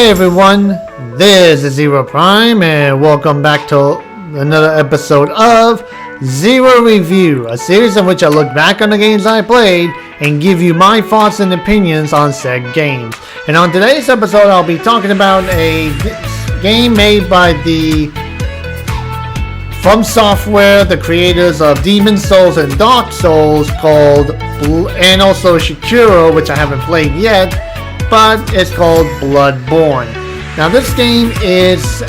Hi everyone, this is Zero Prime and welcome back to another episode of Zero Review, a series in which I look back on the games I played and give you my thoughts and opinions on said games. And on today's episode I'll be talking about a game made by From Software, the creators of Demon Souls and Dark Souls, and also Sekiro, which I haven't played yet, but it's called Bloodborne. Now this game is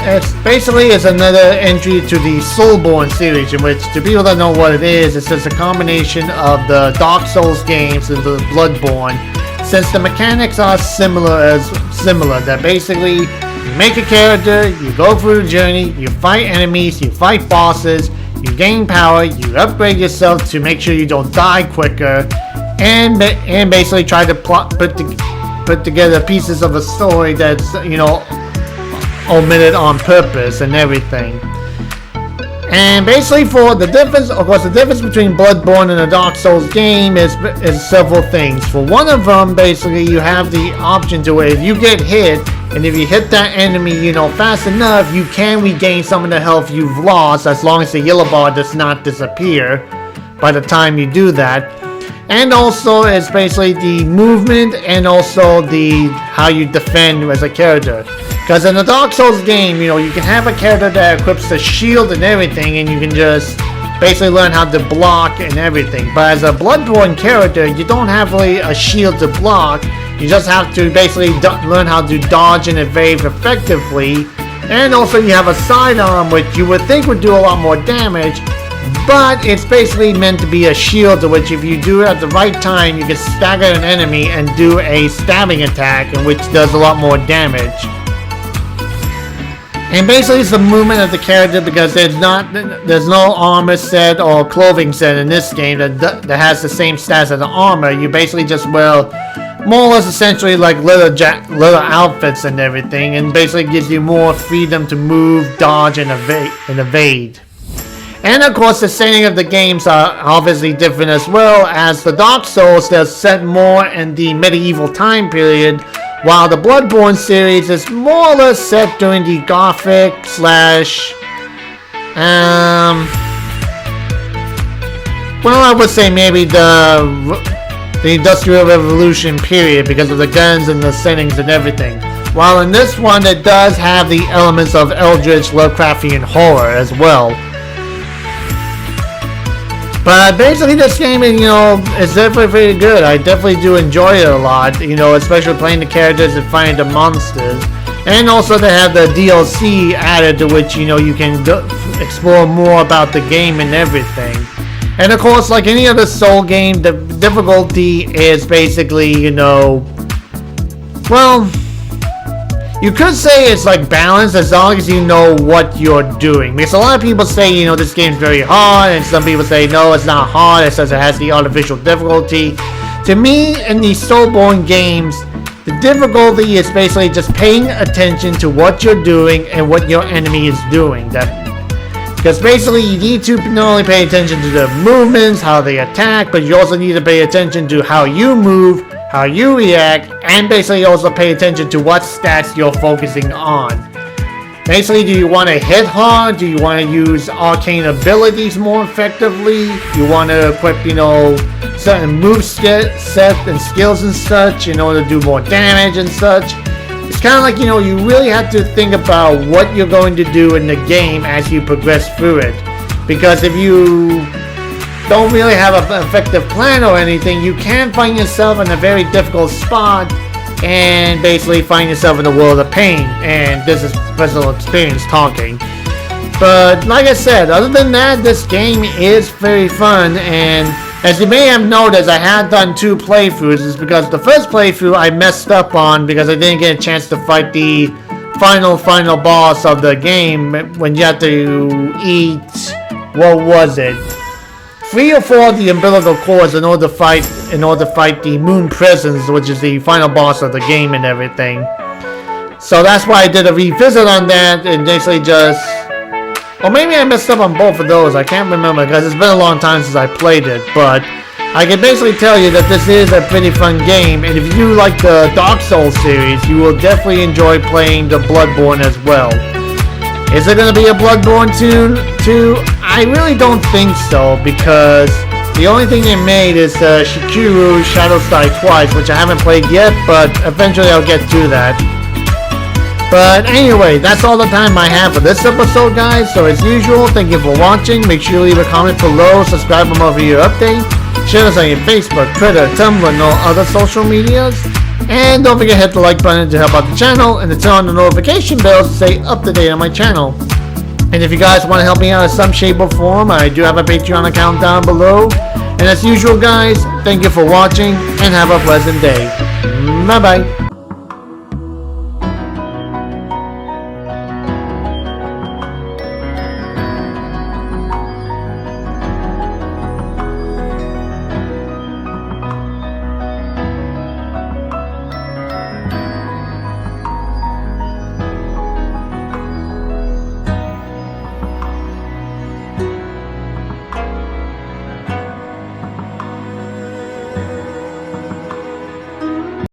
basically another entry to the Soulborne series, in which, to people that know what it is, it's just a combination of the Dark Souls games and the Bloodborne, since the mechanics are similar. That basically you make a character, you go through the journey, you fight enemies, you fight bosses, you gain power, you upgrade yourself to make sure you don't die quicker, and basically try to put together pieces of a story that's, omitted on purpose and everything. And basically, for the difference between Bloodborne and a Dark Souls game is several things. For one of them, basically, you have the option to where if you get hit, and if you hit that enemy, fast enough, you can regain some of the health you've lost, as long as the yellow bar does not disappear by the time you do that. And also, it's basically the movement and also how you defend as a character. Because in the Dark Souls game, you can have a character that equips the shield and everything, and you can just basically learn how to block and everything. But as a Bloodborne character, you don't have really a shield to block. You just have to basically learn how to dodge and evade effectively. And also, you have a sidearm, which you would think would do a lot more damage. But it's basically meant to be a shield, to which if you do it at the right time, you can stagger an enemy and do a stabbing attack, which does a lot more damage. And basically it's the movement of the character, because there's no armor set or clothing set in this game that has the same stats as the armor. You basically just wear more or less essentially like little outfits and everything, and basically gives you more freedom to move, dodge, and evade. And of course, the setting of the games are obviously different as well, as the Dark Souls, they're set more in the medieval time period, while the Bloodborne series is more or less set during the Gothic / I would say maybe the Industrial Revolution period, because of the guns and the settings and everything. While in this one, it does have the elements of Eldritch Lovecraftian horror as well. But basically this game, is definitely very good. I definitely do enjoy it a lot, especially playing the characters and fighting the monsters. And also they have the DLC added, to which, you can explore more about the game and everything. And of course, like any other Soul game, the difficulty is basically, you could say it's like balanced, as long as you know what you're doing. Because a lot of people say, this game's very hard, and some people say, no, it's not hard, it says it has the artificial difficulty. To me, in these Soulborne games, the difficulty is basically just paying attention to what you're doing and what your enemy is doing. Because basically, you need to not only pay attention to the movements, how they attack, but you also need to pay attention to how you move, how you react, and basically also pay attention to what stats you're focusing on. Basically, do you want to hit hard? Do you want to use arcane abilities more effectively? You want to equip, certain move sets and skills and such in order to do more damage and such? It's kind of like, you really have to think about what you're going to do in the game as you progress through it. Because if you don't really have an effective plan or anything, you can find yourself in a very difficult spot and basically find yourself in a world of pain. And this is personal experience talking. But like I said, other than that, this game is very fun. And as you may have noticed, I had done 2 playthroughs. It's because the first playthrough I messed up on because I didn't get a chance to fight the final boss of the game, when you have to eat, what was it? 3 or 4 of the umbilical cords in order to fight the moon prisons, which is the final boss of the game and everything. So that's why I did a revisit on that, and basically or maybe I messed up on both of those. I can't remember, because it's been a long time since I played it. But I can basically tell you that this is a pretty fun game, and if you do like the Dark Souls series, you will definitely enjoy playing the Bloodborne as well. Is there going to be a Bloodborne 2? I really don't think so, because the only thing they made is Shikuru Shadows Die Twice, which I haven't played yet, but eventually I'll get to that. But anyway, that's all the time I have for this episode, guys. So as usual, thank you for watching. Make sure you leave a comment below, subscribe for more video updates, share us on your Facebook, Twitter, Tumblr, and all other social medias. And don't forget to hit the like button to help out the channel, and to turn on the notification bell to stay up to date on my channel. And if you guys want to help me out in some shape or form, I do have a Patreon account down below. And as usual, guys, thank you for watching, and have a pleasant day. Bye-bye.